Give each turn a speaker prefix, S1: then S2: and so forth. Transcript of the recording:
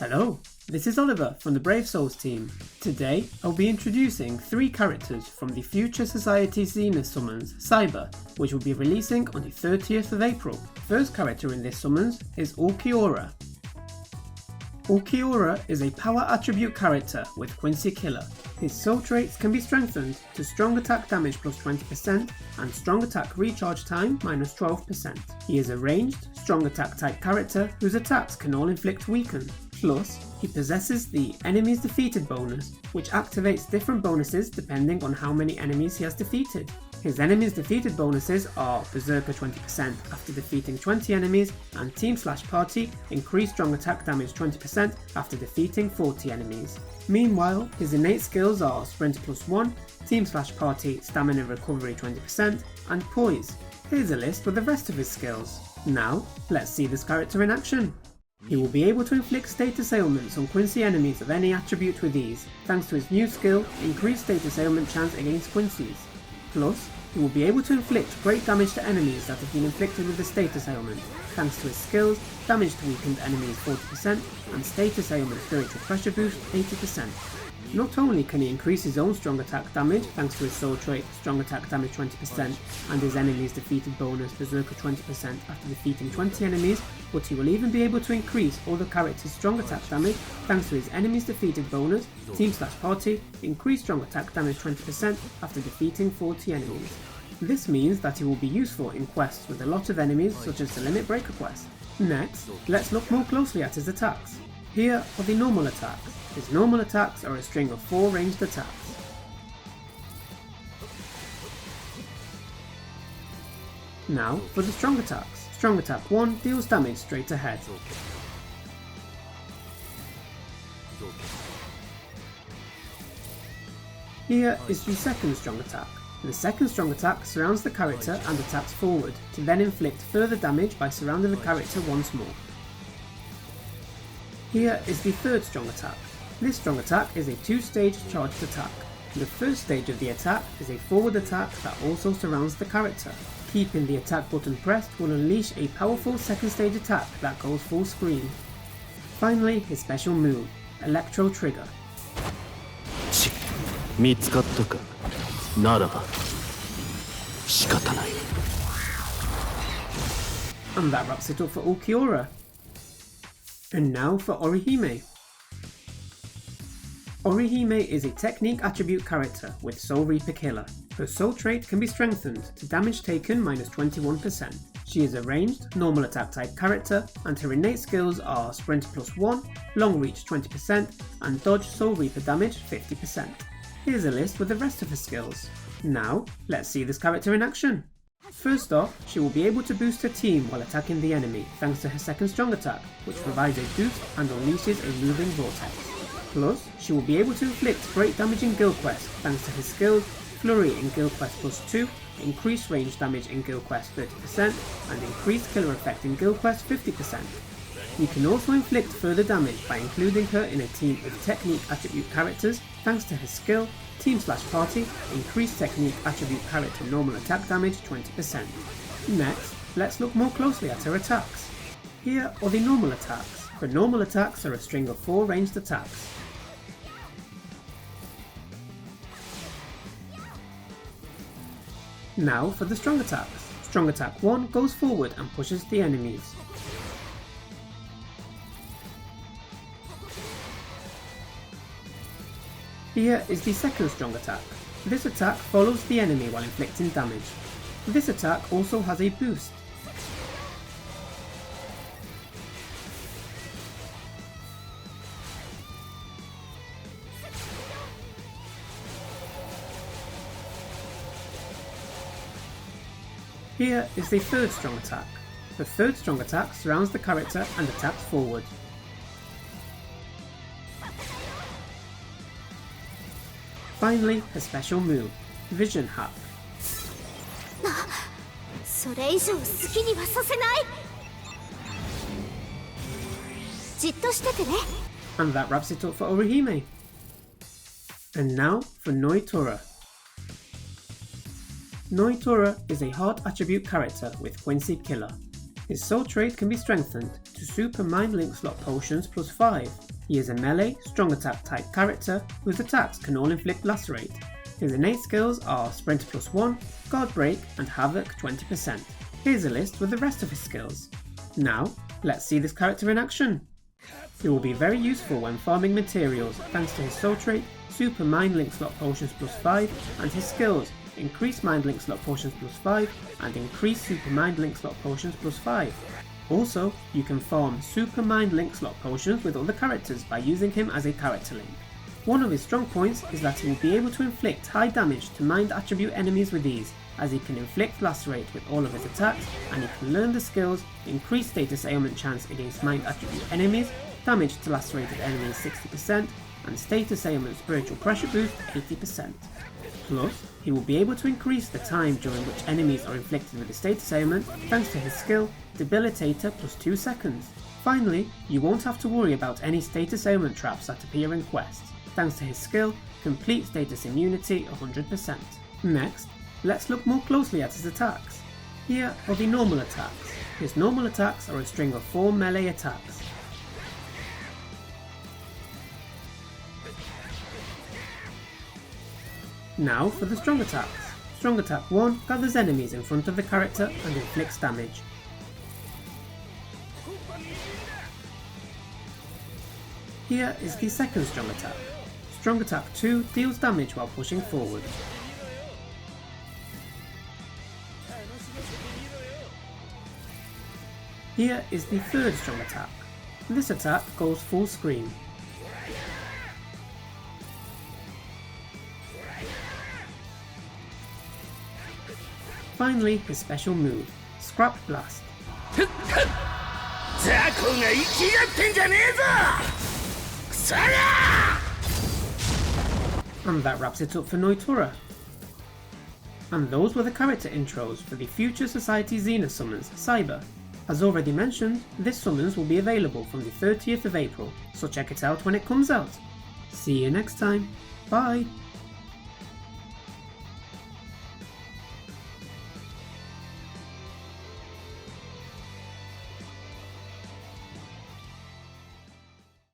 S1: Hello, this is Oliver from the Brave Souls team. Today I'll be introducing 3 characters from the Future Society Zenith Summons, Cyber, which will be releasing on the 30th of April. First character in this summons is Ulquiorra. Ulquiorra is a power attribute character with Quincy Killer. His soul traits can be strengthened to strong attack damage plus 20% and strong attack recharge time minus 12%. He is a ranged, strong attack type character whose attacks can all inflict weaken. Plus, he possesses the enemies defeated bonus, which activates different bonuses depending on how many enemies he has defeated. His enemies defeated bonuses are Berserker 20% after defeating 20 enemies and Team/Party increase strong attack damage 20% after defeating 40 enemies. Meanwhile, his innate skills are Sprint +1, Team/Party stamina recovery 20% and Poise. Here's a list with the rest of his skills. Now, let's see this character in action. He will be able to inflict status ailments on Quincy enemies of any attribute with ease, thanks to his new skill, Increased Status Ailment Chance against Quincy's. Plus, he will be able to inflict great damage to enemies that have been inflicted with the status ailment, thanks to his skills, damage to weakened enemies 40% and status ailment spiritual pressure boost 80%. Not only can he increase his own strong attack damage thanks to his soul trait strong attack damage 20% and his enemies defeated bonus Berserker 20% after defeating 20 enemies, but he will even be able to increase all the character's strong attack damage thanks to his enemies defeated bonus, Team/Party, increase strong attack damage 20% after defeating 40 enemies. This means that he will be useful in quests with a lot of enemies such as the Limit Breaker quest. Next, let's look more closely at his attacks. Here are the normal attacks. His normal attacks are a string of 4 ranged attacks. Now for the strong attacks. Strong attack 1 deals damage straight ahead. Here is the second strong attack. The second strong attack surrounds the character and attacks forward, to then inflict further damage by surrounding the character once more. Here is the third strong attack. This strong attack is a 2-stage charged attack. The first stage of the attack is a forward attack that also surrounds the character. Keeping the attack button pressed will unleash a powerful second stage attack that goes full screen. Finally, his special move, Electro Trigger. And that wraps it up for Ulquiorra. And now for Orihime. Orihime is a technique attribute character with Soul Reaper Killer. Her soul trait can be strengthened to damage taken minus 21%. She is a ranged, normal attack type character and her innate skills are Sprint +1, Long Reach 20% and Dodge Soul Reaper damage 50%. Here's a list with the rest of her skills. Now, let's see this character in action. First off, she will be able to boost her team while attacking the enemy thanks to her second strong attack, which provides a boost and unleashes a moving vortex. Plus, she will be able to inflict great damage in Guild Quest thanks to her skills Flurry in Guild Quest +2, increased range damage in Guild Quest 30% and increased killer effect in Guild Quest 50%. You can also inflict further damage by including her in a team of technique attribute characters thanks to her skill Team/Party, increased technique attribute character normal attack damage 20%. Next, let's look more closely at her attacks. Here are the normal attacks. The normal attacks are a string of 4 ranged attacks. Now for the strong attacks. Strong attack 1 goes forward and pushes the enemies. Here is the second strong attack. This attack follows the enemy while inflicting damage. This attack also has a boost. Here is the third strong attack. The third strong attack surrounds the character and attacks forward. Finally, her special move, Vision Hack. And that wraps it up for Orihime. And now for Nnoitora. Nnoitora is a heart attribute character with Quincy Killer. His soul trait can be strengthened to to Super Mind Link slot potions plus 5. He is a melee, strong attack type character whose attacks can all inflict lacerate. His innate skills are Sprint plus 1, Guard Break and Havoc 20%. Here's a list with the rest of his skills. Now, let's see this character in action. He will be very useful when farming materials thanks to his soul trait, Super Mind Link slot potions plus 5 and his skills, Increase Mind Link slot potions plus 5 and Increase Super Mind Link slot potions plus 5. Also, you can farm Super Mind Link slot potions with other characters by using him as a character link. One of his strong points is that he will be able to inflict high damage to mind attribute enemies with ease, as he can inflict lacerate with all of his attacks, and he can learn the skills Increase Status Ailment Chance against mind attribute enemies, Damage to lacerated enemies 60%, and Status Ailment Spiritual Pressure Boost 80%. Plus, he will be able to increase the time during which enemies are inflicted with a status ailment thanks to his skill Debilitator plus 2 seconds. Finally, you won't have to worry about any status ailment traps that appear in quests, thanks to his skill Complete Status Immunity 100%. Next, let's look more closely at his attacks. Here are the normal attacks. His normal attacks are a string of 4 melee attacks. Now for the strong attacks. Strong attack 1 gathers enemies in front of the character and inflicts damage. Here is the second strong attack. Strong attack 2 deals damage while pushing forward. Here is the third strong attack. This attack goes full screen. Finally, his special move, Scrap Blast. And that wraps it up for Nnoitora. And those were the character intros for the Future Society Zenith Summons, Cyber. As already mentioned, this summons will be available from the 30th of April, so check it out when it comes out. See you next time, bye!